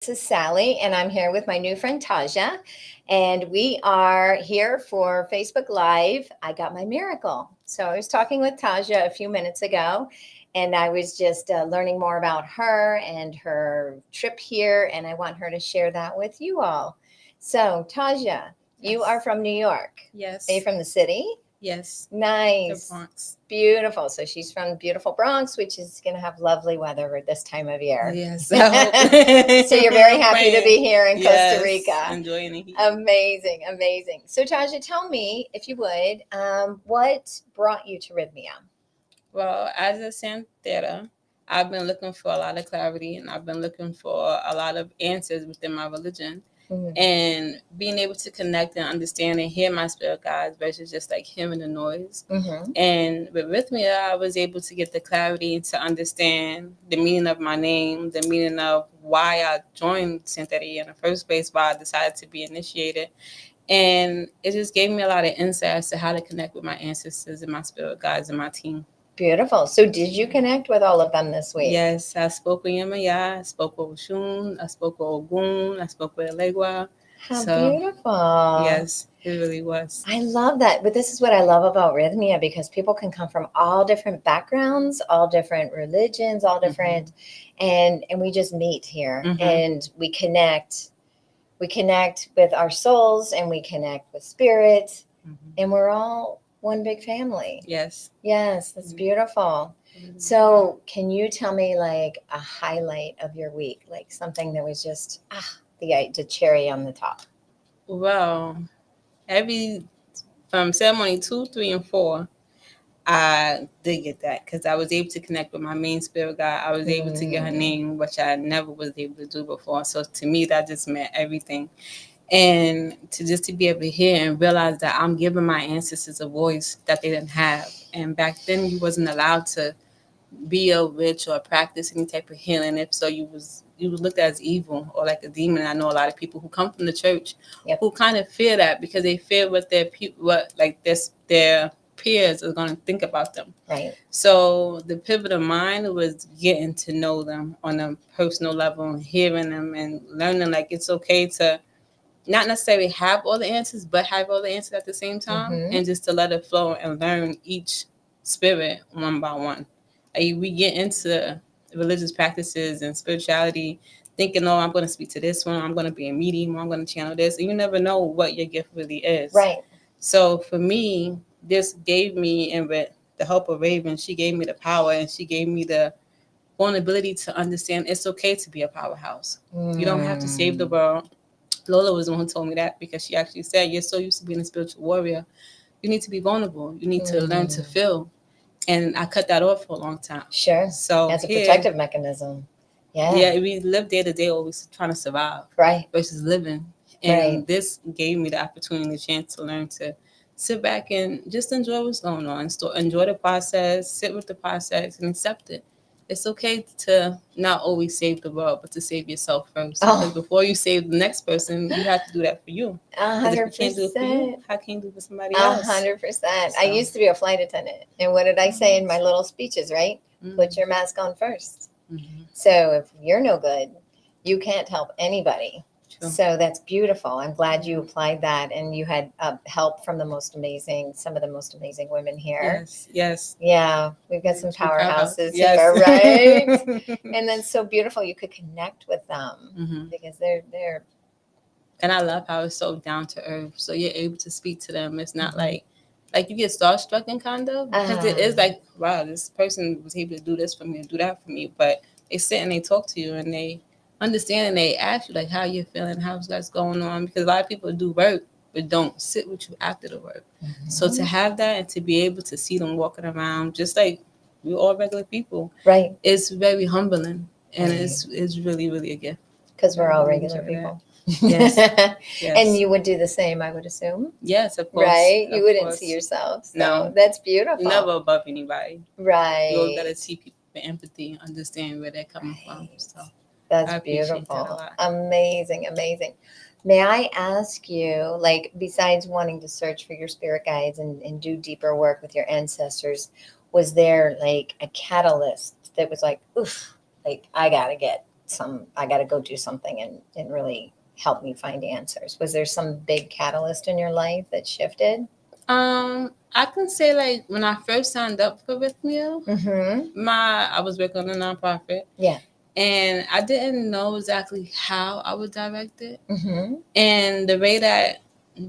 This is Sally, and I'm here with my new friend Taja, and we are here for Facebook Live. I got my miracle. So I was talking with Taja a few minutes ago, and I was just learning more about her and her trip here, and I want her to share that with you all. So, Taja, you are Yes. from New York. Are you Yes. from the city? Yes. The Nice. Bronx. Beautiful. So she's from beautiful Bronx, which is going to have lovely weather this time of year. Yes. I hope. So you're very I'm happy to praying. be here in Costa Yes. Rica. Enjoying the heat. Amazing, amazing. So Taja, tell me, if you would, what brought you to Rhythmia? Well, as a Santera, I've been looking for a lot of clarity and I've been looking for a lot of answers within my religion. Mhm. And being able to connect and understand and hear my spirit guides versus just like hearing the noise. Mhm. And with Rhythmia, I was able to get the clarity to understand the meaning of my name, the meaning of why I joined Santeria in the first place, why I decided to be initiated. And it just gave me a lot of insight as to how to connect with my ancestors and my spirit guides and my team. Beautiful. So did you connect with all of them this week? Yes, I spoke with Yemaya, I spoke with Oshun, I spoke with Ogun, I spoke with Elegua. How So, beautiful. yes, it really was. I love that. But this is what I love about Rhythmia because people can come from all different backgrounds, all different religions, all Mm-hmm. different and we just meet here Mm-hmm. and we connect with our souls and we connect with spirit Mm-hmm. and we're all one big family. Yes. Yes, that's Mm-hmm. beautiful. So, can you tell me like a highlight of your week, like something that was just the cherry on the top? Well, every from ceremony 2, 3, and 4, I did get that because I was able to connect with my main spirit guide. I was able to get her Mm, name, which I never was able to do before. So to me, that just meant everything. And to be able to hear and realize that I'm giving my ancestors a voice that they didn't have. And back then, you wasn't allowed to be a witch or practice any type of healing. If so, you was looked at as evil or like a demon. I know a lot of people who come from the church yep. who kind of fear that because they fear what what like their peers are going to think about them. Right. So the pivot of mine was getting to know them on a personal level and hearing them and learning like it's okay to not necessarily have all the answers, but have all the answers at the same time, Mm-hmm. and just to let it flow and learn each spirit one by one. Like we get into religious practices and spirituality thinking, oh, I'm going to speak to this one, I'm going to be a medium, I'm going to channel this. And you never know what your gift really is. Right. So for me, this gave me, and with the help of Raven, she gave me the power and she gave me the vulnerability to understand it's okay to be a powerhouse. You don't have to save the Mm, world. Lola was the one who told me that because she actually said, you're so used to being a spiritual warrior. You need to be vulnerable. You need to learn to mm. feel. And I cut that off for a long time. Sure. So As a here, protective mechanism. Yeah. yeah, we live day to day always trying to survive Right. versus living. Right. And this gave me the opportunity, the chance to learn to sit back and just enjoy what's going on. So enjoy the process, sit with the process, and accept it. It's okay to not always save the world, but to save yourself first. Because Oh, before you save the next person, you have to do that for you. a Because if hundred you can't do it for you, percent. how can you do it for somebody A else? 100%. I So, used to be a flight attendant. And what did I say in my little speeches, right? Put mm-hmm, your mask on first. mm-hmm, So if you're no good, you can't help anybody. true. So that's beautiful. I'm glad you Mm-hmm. applied that and you had help from some of the most amazing women here. Yes, yes. Yeah, we've got some True powerhouse. powerhouses Yes. here, right? And then so beautiful you could connect with them hmm because they're And I love how it's so down to earth. So you're able to speak to them. It's not mhm. like you get starstruck and kind of because it is Ah, like, wow, this person was able to do this for me and do that for me. But they sit and they talk to you and they understand and they ask you like how you're feeling, how's that's going on. Because a lot of people do work but don't sit with you after the work. So to mhm. have that and to be able to see them walking around just like we're all regular people, Right, it's very humbling and right. it's really, really a gift. Because I we're all really regular enjoy that. people. Yes, And yes. you would do the same, I would assume. Yes, of course, Right? You of wouldn't see course. yourself. So No, that's you're beautiful. never above anybody. You always Right. gotta see people with empathy and understand where they're coming from. Right. So That's I appreciate that a beautiful. lot. Amazing, amazing. May I ask you, like, besides wanting to search for your spirit guides and do deeper work with your ancestors, was there like a catalyst that was like, oof, like I gotta get? I got to go do something and really help me find answers? Was there some big catalyst in your life that shifted? I can say like when I first signed up for Rythmia, Mm-hmm. I was working on a nonprofit. Yeah. And I didn't know exactly how I would direct it. Mm-hmm. And the way that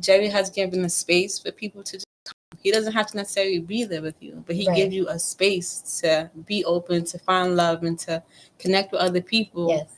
Jerry has given a space for people to just come. He doesn't have to necessarily be there with you, but he Right. gives you a space to be open, to find love, and to connect with other people. Yes.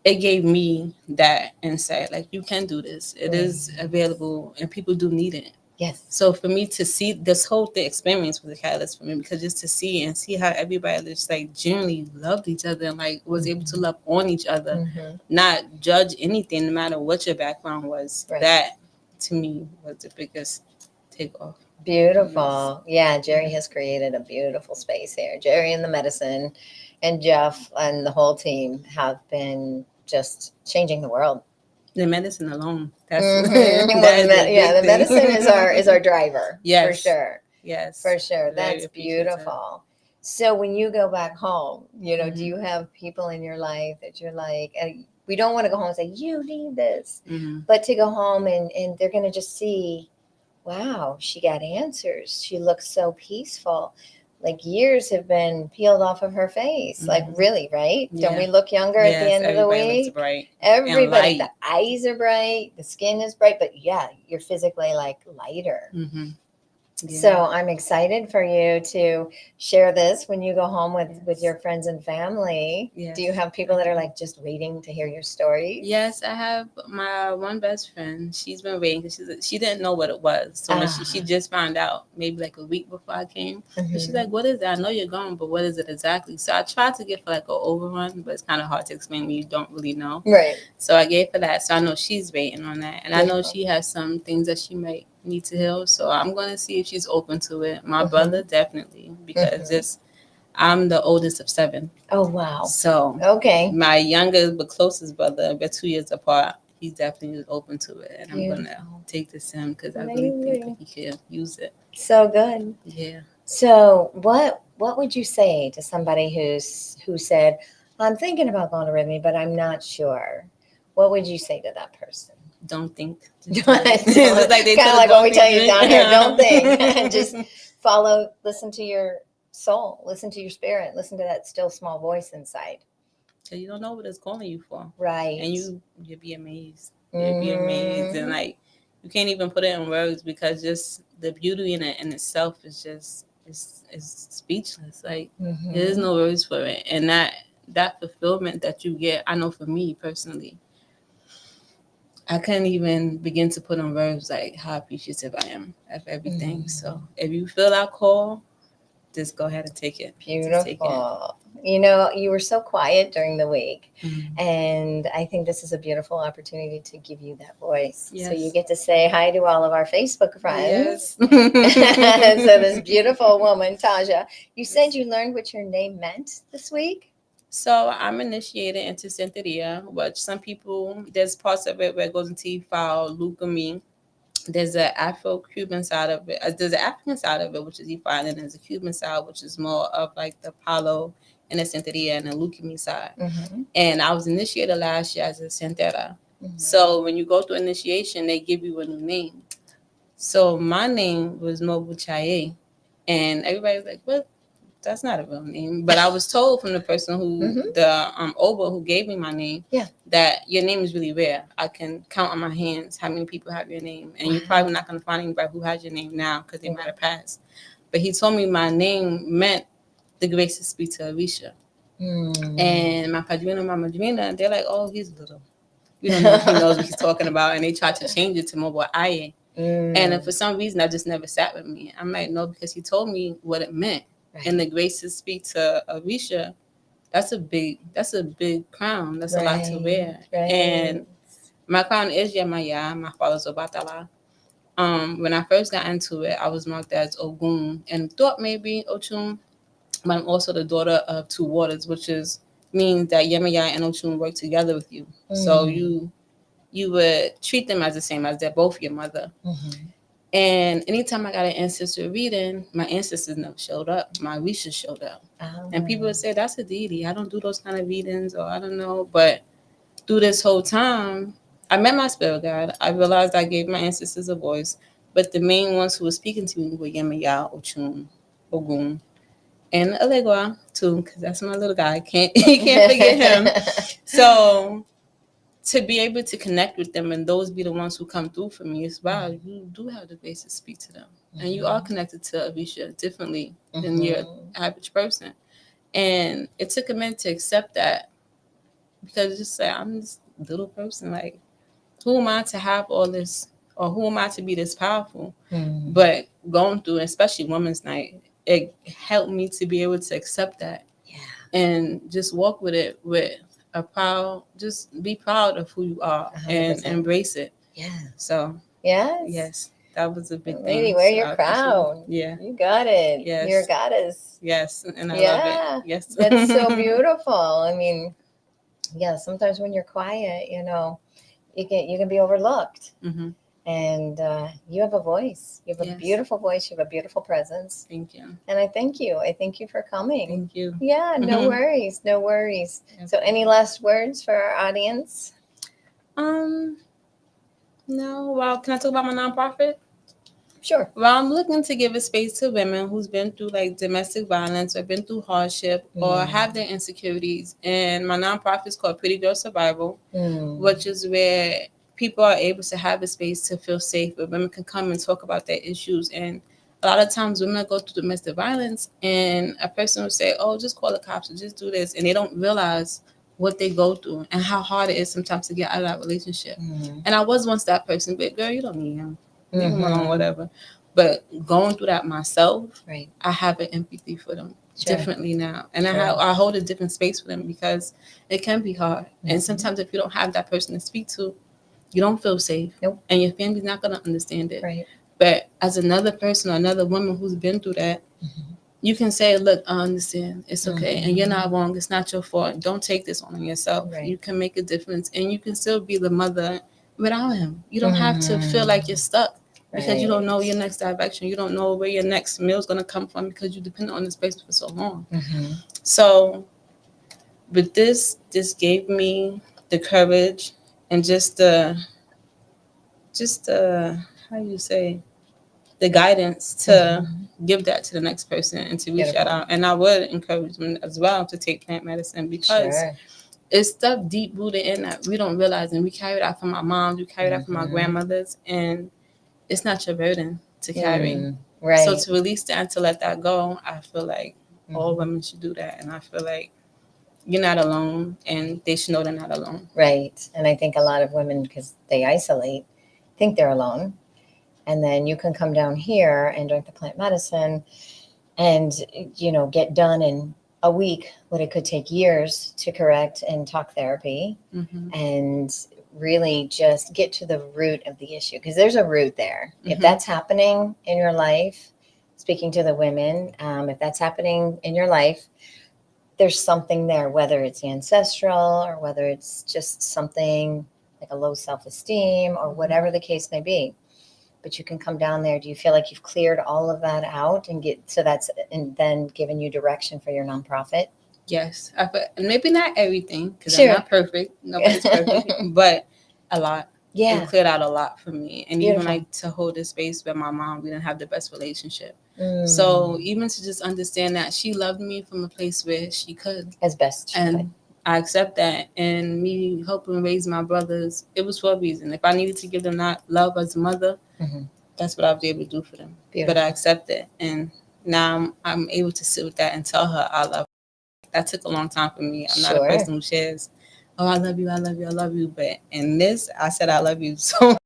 It gave me that insight. Like, you can do this. It Right. is available, and people do need it. Yes. So for me to see this whole thing experience was a catalyst for me, because just to see how everybody just like genuinely loved each other and like was able to love on each other, Mm-hmm. not judge anything, no matter what your background was. Right. That to me was the biggest takeoff. Beautiful. Yeah, Jerry has created a beautiful space here. Jerry and the medicine and Jeff and the whole team have been just changing the world. The medicine alone, that's Mm-hmm. that is a Yeah, big the thing. medicine is our driver. Yes. For sure. Yes, For sure. very That's appreciative. beautiful. So when you go back home, do Mhm. you have people in your life that you're like, we don't want to go home and say, you need this, but to go home and they're going to just see, wow, she got answers. She looks so peaceful. Like years have been peeled off of her face. Like really, right? Yeah. Don't we look younger at the Yes, end of the everybody looks week? bright. Everybody, And the light. eyes are bright, the skin is bright, but yeah, you're physically like lighter. Mm-hmm. Yeah. So I'm excited for you to share this when you go home with your friends and family. Yes. Do you have people that are like just waiting to hear your story? Yes, I have my one best friend. She's been waiting because she didn't know what it was. So when she just found out maybe like a week before I came. Mm-hmm. She's like, what is that? I know you're going, but what is it exactly? So I tried to give her like an overrun, but it's kind of hard to explain when you don't really know. Right. So I gave her that. So I know she's waiting on that. And I know Beautiful. she has some things that she might need to heal. So I'm going to see if she's open to it. My brother, definitely, because just I'm the oldest of 7. Oh, wow. So Okay. my youngest but closest brother, we're 2 years apart. He's definitely open to it, and I'm gonna take this to him because I really think that he can use it. So good. Yeah. So what would you say to somebody who said, I'm thinking about going to Rhythmia, but I'm not sure? What would you say to that person? Don't think. It's kind of like what we tell you down here. Don't think. Just follow. Listen to your soul. Listen to your spirit. Listen to that still small voice inside. So you don't know what it's calling you for, right? And you'll be amazed. You'll be amazed, and like you can't even put it in words because just the beauty in it in itself is just is speechless. Like there's no words for it, and that fulfillment that you get. I know for me personally, I can't even begin to put on words like how appreciative I am of everything. So if you feel that call, just go ahead and take it. Beautiful. Take it. You were so quiet during the week, and I think this is a beautiful opportunity to give you that voice. Yes. So you get to say hi to all of our Facebook friends. Yes. So this beautiful woman, Taja, you said you learned what your name meant this week? So I'm initiated into Santeria, which some people, there's parts of it where it goes into Ifal, Lukumi. There's an Afro-Cuban side of it. There's an African side of it, which is Ifal, and there's a Cuban side, which is more of like the Palo and the Santeria and the Lukumi side. And I was initiated last year as a Santera. So when you go through initiation, they give you a new name. So my name was Mobu Chaye, and everybody was like, what? That's not a real name. But I was told from the person who, the Oba who gave me my name, that your name is really rare. I can count on my hands how many people have your name. And you're probably not going to find anybody who has your name now because they might have passed. But he told me my name meant the grace to speak to Arisha. And my padrino, my madrina, they're like, oh, he's little. You don't know if he knows what he's talking about. And they tried to change it to Mobo Aye. And for some reason, that just never sat with me. I'm like, no, because he told me what it meant. Right. And the grace to speak to Arisha, that's a big crown. That's a lot to wear. Right. And my crown is Yemaya, my father's Obatala. When I first got into it, I was marked as Ogun and thought maybe Ochun, but I'm also the daughter of 2 waters, which means that Yemaya and Ochun work together with you. So you would treat them as the same, as they're both your mother. And anytime I got an ancestor reading, my ancestors never showed up. My Orisha showed up. Oh. And people would say, that's a deity. I don't do those kind of readings, or I don't know. But through this whole time, I met my spirit guide. I realized I gave my ancestors a voice. But the main ones who were speaking to me were Yemaya, Ochun, Ogun, and Elegua, too, because that's my little guy. Can't forget him. So to be able to connect with them and those be the ones who come through for me is, wow, you do have the grace to speak to them. And you are connected to Avisha differently than your average person. And it took a minute to accept that, because it's just like, I'm this little person. Like, who am I to have all this, or who am I to be this powerful? But going through, especially Women's Night, it helped me to be able to accept that. Yeah. And just walk with it with a proud, just be proud of who you are 100%. And embrace it. Yeah. So, yes. Yes, that was a big Lady, thing. wear So your crown. Yeah. You got it. Yes. You're a goddess. Yes, and I love it. Yes. That's so beautiful. I mean, yeah, sometimes when you're quiet, you know, you can be overlooked. Mm-hmm. And you have a voice. You have a beautiful voice. You have a beautiful presence. Thank you. And I thank you. I thank you for coming. Thank you. Yeah, no worries. No worries. Yep. So any last words for our audience? No. Well, can I talk about my nonprofit? Sure. Well, I'm looking to give a space to women who's been through like domestic violence or been through hardship or have their insecurities. And my nonprofit is called Pretty Girl Survival, which is where people are able to have a space to feel safe, where women can come and talk about their issues. And a lot of times women go through domestic violence and a person will say, oh, just call the cops or just do this. And they don't realize what they go through and how hard it is sometimes to get out of that relationship. And I was once that person, but girl, you don't need him. Leave them alone, whatever. But going through that myself, right, I have an empathy for them differently now. And I hold a different space for them because it can be hard. And sometimes if you don't have that person to speak to, you don't feel safe. Nope. And your family's not going to understand it. Right. But as another person or another woman who's been through that, you can say, look, I understand. It's okay. And you're not wrong. It's not your fault. Don't take this on yourself. Right. You can make a difference. And you can still be the mother without him. You don't have to feel like you're stuck. Because you don't know your next direction. You don't know where your next meal is going to come from because you depend on this place for so long. So, but this gave me the courage and just the how you say, the guidance to give that to the next person and to reach that out. And I would encourage them as well to take plant medicine because it's stuff deep rooted in that we don't realize, and we carry that from our moms, we carry that from our grandmothers, and it's not your burden to carry. Right. So to release that and to let that go, I feel like all women should do that. And I feel like you're not alone and they should know they're not alone. Right. And I think a lot of women, because they isolate, think they're alone. And then you can come down here and drink the plant medicine and, you know, get done in a week what it could take years to correct in talk therapy. And really just get to the root of the issue, because there's a root there. If that's happening in your life, speaking to the women, if that's happening in your life, there's something there, whether it's ancestral or whether it's just something like a low self-esteem or whatever the case may be. But you can come down there. Do you feel like you've cleared all of that out and and then given you direction for your nonprofit? Yes, maybe not everything, because I'm not perfect. Nobody's perfect, but a lot. Yeah, it cleared out a lot for me, and even like to hold this space with my mom, we didn't have the best relationship. So even to just understand that she loved me from a place where she could, as best she could. I accept that, and me helping raise my brothers, it was for a reason. If I needed to give them that love as a mother, that's what I was able to do for them. Beautiful. But I accept it, and now I'm able to sit with that and tell her I love her. That took a long time for me. I'm not a person who shares, oh, I love you, I love you, I love you. But in this, I said I love you to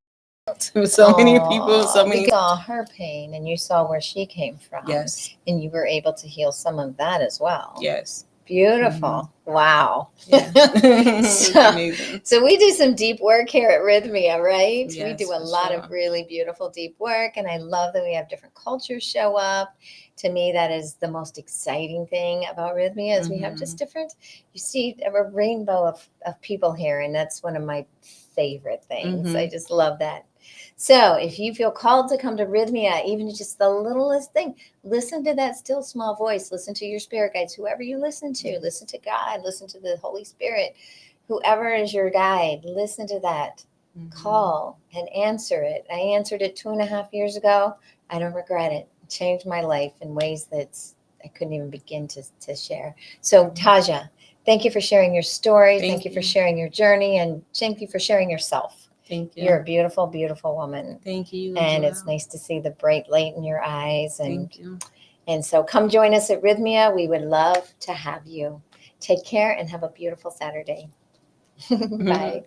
many people. So many. You saw her pain and you saw where she came from. Yes. And you were able to heal some of that as well. Yes. Beautiful. Wow. Yeah. So we do some deep work here at Rythmia, right? Yes, we do a lot of really beautiful deep work. And I love that we have different cultures show up To me, that is the most exciting thing about Rhythmia is we have just different, you see a rainbow of people here, and that's one of my favorite things. I just love that. So if you feel called to come to Rhythmia, even just the littlest thing, listen to that still small voice, listen to your spirit guides, whoever you listen to God, listen to the Holy Spirit, whoever is your guide, listen to that. Call and answer it. I answered it 2.5 years ago. I don't regret it. It changed my life in ways that I couldn't even begin to share. So Taja, thank you for sharing your story. Thank you for sharing your journey, and thank you for sharing yourself. Thank you. You're a beautiful, beautiful woman. Thank you. And it's nice to see the bright light in your eyes. And thank you. And so come join us at Rhythmia. We would love to have you. Take care and have a beautiful Saturday. Bye.